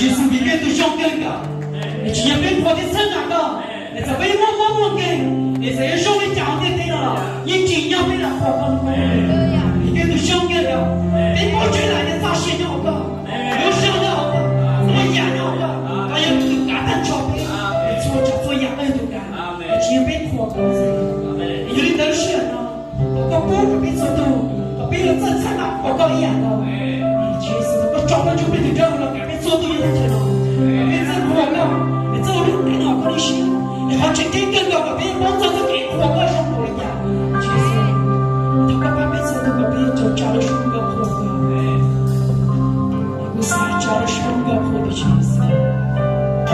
耶稣里面都相跟的，你只要被迫的生长的，你这被默跟，你这也稍微讲的对了，你尽量被人活干的，里面都相跟的，被迫出来的咋写的好的，有想的好的，什么演的好的，还有这个感恩钞票，做演的都干，你只要被迫的，有的都是呢，我告不被做到，我被了正常的，我告一样的，其实我找了就被你这了，改变做到一点了，别再活了，别走路别脑壳里想，你好今天跟个别人帮着都给活个生活了呀，其实他爸爸每次都个别就找了生个活个，我才找了生个活的其实。